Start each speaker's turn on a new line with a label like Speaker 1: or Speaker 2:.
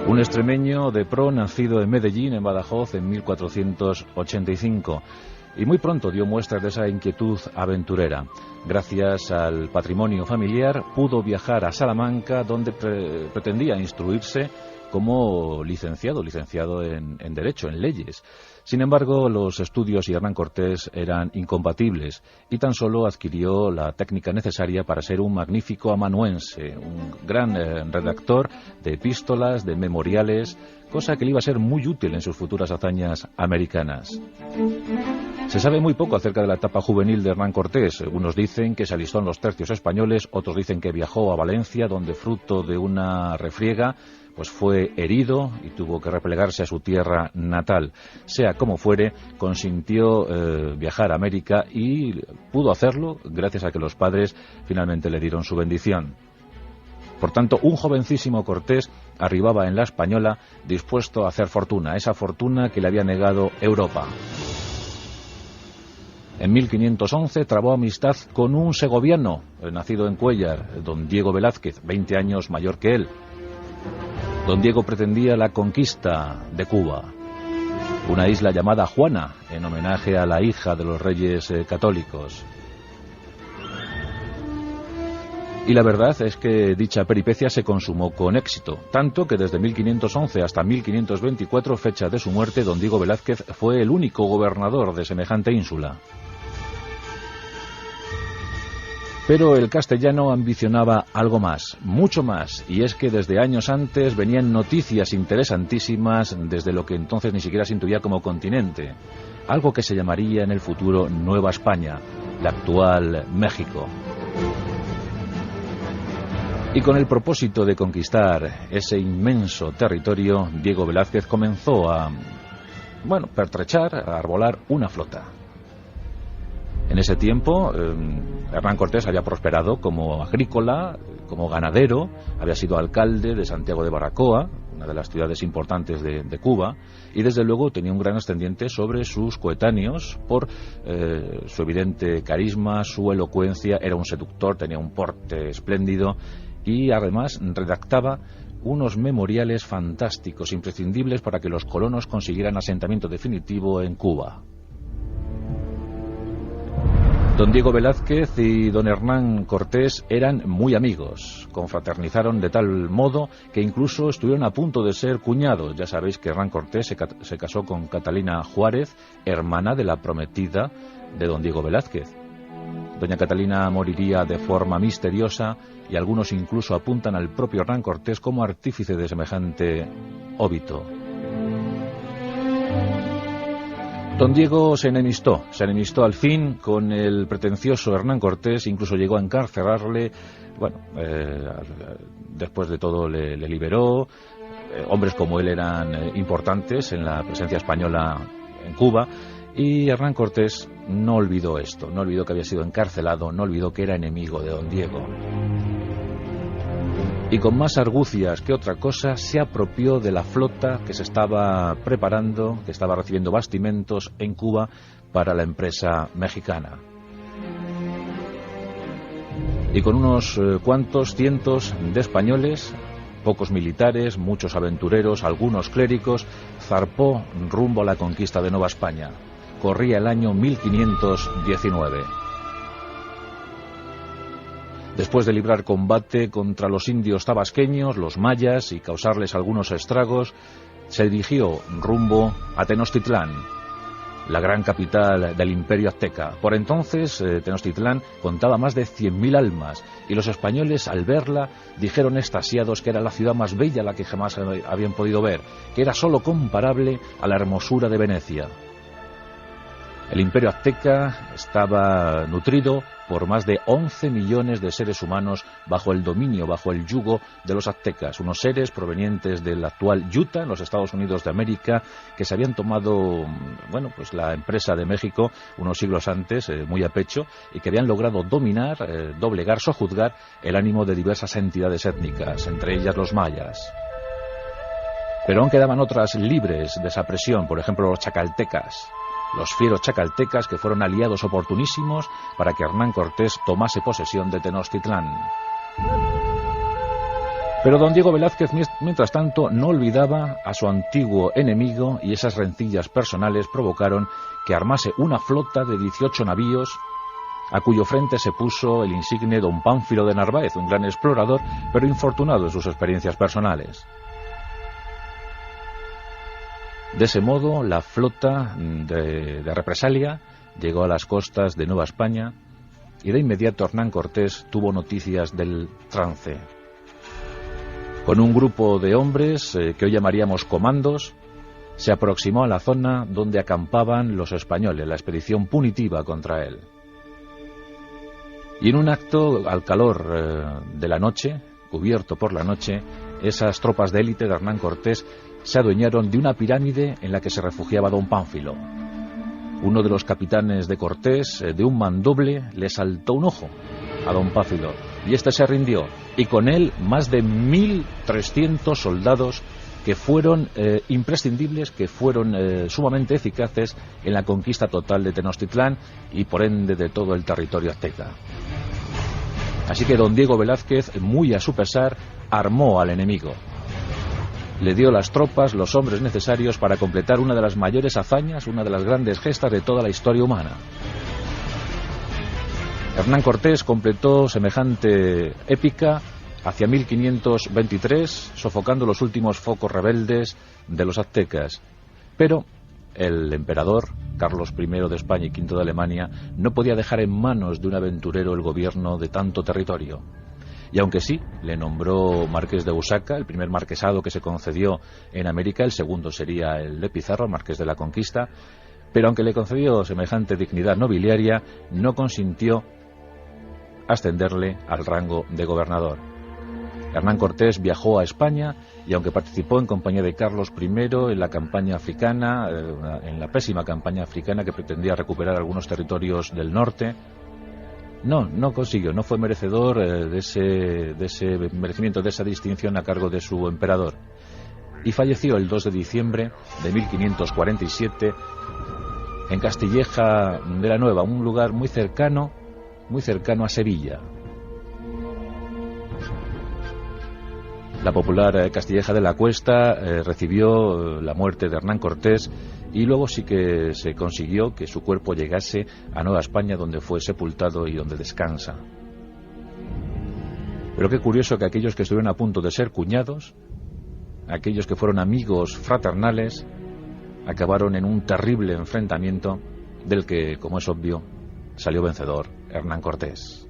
Speaker 1: Un extremeño de pro nacido en Medellín, en Badajoz, en 1485. Y muy pronto dio muestras de esa inquietud aventurera. Gracias al patrimonio familiar pudo viajar a Salamanca, donde pretendía instruirse como licenciado en Derecho, en Leyes. Sin embargo, los estudios y Hernán Cortés eran incompatibles y tan solo adquirió la técnica necesaria para ser un magnífico amanuense, un gran redactor de epístolas, de memoriales, cosa que le iba a ser muy útil en sus futuras hazañas americanas. Se sabe muy poco acerca de la etapa juvenil de Hernán Cortés. Unos dicen que se alistó en los tercios españoles, otros dicen que viajó a Valencia, donde fruto de una refriega pues fue herido y tuvo que replegarse a su tierra natal. Sea como fuere, consintió viajar a América y pudo hacerlo gracias a que los padres finalmente le dieron su bendición. Por tanto, un jovencísimo Cortés arribaba en la Española dispuesto a hacer fortuna, esa fortuna que le había negado Europa. En 1511 trabó amistad con un segoviano, nacido en Cuéllar, don Diego Velázquez, 20 años mayor que él. Don Diego pretendía la conquista de Cuba, una isla llamada Juana, en homenaje a la hija de los reyes católicos. Y la verdad es que dicha peripecia se consumó con éxito, tanto que desde 1511 hasta 1524, fecha de su muerte, don Diego Velázquez fue el único gobernador de semejante ínsula. Pero el castellano ambicionaba algo más, mucho más, y es que desde años antes venían noticias interesantísimas desde lo que entonces ni siquiera se intuía como continente, algo que se llamaría en el futuro Nueva España, la actual México. Y con el propósito de conquistar ese inmenso territorio, Diego Velázquez comenzó a, pertrechar, a arbolar una flota. En ese tiempo, Hernán Cortés había prosperado como agrícola, como ganadero, había sido alcalde de Santiago de Baracoa, una de las ciudades importantes de Cuba, y desde luego tenía un gran ascendiente sobre sus coetáneos por su evidente carisma, su elocuencia, era un seductor, tenía un porte espléndido y además redactaba unos memoriales fantásticos, imprescindibles para que los colonos consiguieran asentamiento definitivo en Cuba. Don Diego Velázquez y don Hernán Cortés eran muy amigos, confraternizaron de tal modo que incluso estuvieron a punto de ser cuñados. Ya sabéis que Hernán Cortés se casó con Catalina Juárez, hermana de la prometida de don Diego Velázquez. Doña Catalina moriría de forma misteriosa y algunos incluso apuntan al propio Hernán Cortés como artífice de semejante óbito. Don Diego se enemistó al fin con el pretencioso Hernán Cortés, incluso llegó a encarcelarle. Después de todo le liberó. Hombres como él eran importantes en la presencia española en Cuba, y Hernán Cortés no olvidó esto, no olvidó que había sido encarcelado, no olvidó que era enemigo de don Diego. Y con más argucias que otra cosa se apropió de la flota que se estaba preparando, que estaba recibiendo bastimentos en Cuba para la empresa mexicana. Y con unos cuantos cientos de españoles, pocos militares, muchos aventureros, algunos clérigos, zarpó rumbo a la conquista de Nueva España. Corría el año 1519. Después de librar combate contra los indios tabasqueños, los mayas, y causarles algunos estragos, se dirigió rumbo a Tenochtitlán, la gran capital del Imperio Azteca. Por entonces, Tenochtitlán contaba más de 100.000 almas, y los españoles, al verla, dijeron extasiados que era la ciudad más bella a la que jamás habían podido ver, que era sólo comparable a la hermosura de Venecia. El Imperio Azteca estaba nutrido por más de 11 millones de seres humanos bajo el dominio, bajo el yugo de los aztecas, unos seres provenientes del actual Utah, en los Estados Unidos de América, que se habían tomado, la empresa de México unos siglos antes, muy a pecho, y que habían logrado dominar, doblegar, sojuzgar el ánimo de diversas entidades étnicas, entre ellas los mayas. Pero aún quedaban otras libres de esa presión, por ejemplo los chacaltecas. Los fieros chacaltecas que fueron aliados oportunísimos para que Hernán Cortés tomase posesión de Tenochtitlán. Pero don Diego Velázquez, mientras tanto, no olvidaba a su antiguo enemigo, y esas rencillas personales provocaron que armase una flota de 18 navíos, a cuyo frente se puso el insigne don Pánfilo de Narváez, un gran explorador, pero infortunado en sus experiencias personales. De ese modo, la flota de represalia llegó a las costas de Nueva España, y de inmediato Hernán Cortés tuvo noticias del trance. Con un grupo de hombres, que hoy llamaríamos comandos, se aproximó a la zona donde acampaban los españoles, la expedición punitiva contra él. Y en un acto, al calor de la noche, cubierto por la noche, esas tropas de élite de Hernán Cortés se adueñaron de una pirámide en la que se refugiaba don Pánfilo. Uno de los capitanes de Cortés, de un mandoble, le saltó un ojo a don Pánfilo, y éste se rindió, y con él más de 1.300 soldados que fueron imprescindibles, que fueron sumamente eficaces en la conquista total de Tenochtitlán y por ende de todo el territorio azteca. Así que don Diego Velázquez, muy a su pesar, armó al enemigo. Le dio las tropas, los hombres necesarios para completar una de las mayores hazañas, una de las grandes gestas de toda la historia humana. Hernán Cortés completó semejante épica hacia 1523, sofocando los últimos focos rebeldes de los aztecas. Pero el emperador Carlos I de España y V de Alemania no podía dejar en manos de un aventurero el gobierno de tanto territorio. Y aunque sí, le nombró marqués de Busaca, el primer marquesado que se concedió en América, el segundo sería el de Pizarro, marqués de la Conquista, pero aunque le concedió semejante dignidad nobiliaria, no consintió ascenderle al rango de gobernador. Hernán Cortés viajó a España y aunque participó en compañía de Carlos I en la campaña africana, en la pésima campaña africana que pretendía recuperar algunos territorios del norte, no consiguió, no fue merecedor de ese merecimiento, de esa distinción a cargo de su emperador. Y falleció el 2 de diciembre de 1547 en Castilleja de la Nueva, un lugar muy cercano a Sevilla. La popular Castilleja de la Cuesta recibió la muerte de Hernán Cortés y luego sí que se consiguió que su cuerpo llegase a Nueva España, donde fue sepultado y donde descansa. Pero qué curioso que aquellos que estuvieron a punto de ser cuñados, aquellos que fueron amigos fraternales, acabaron en un terrible enfrentamiento del que, como es obvio, salió vencedor Hernán Cortés.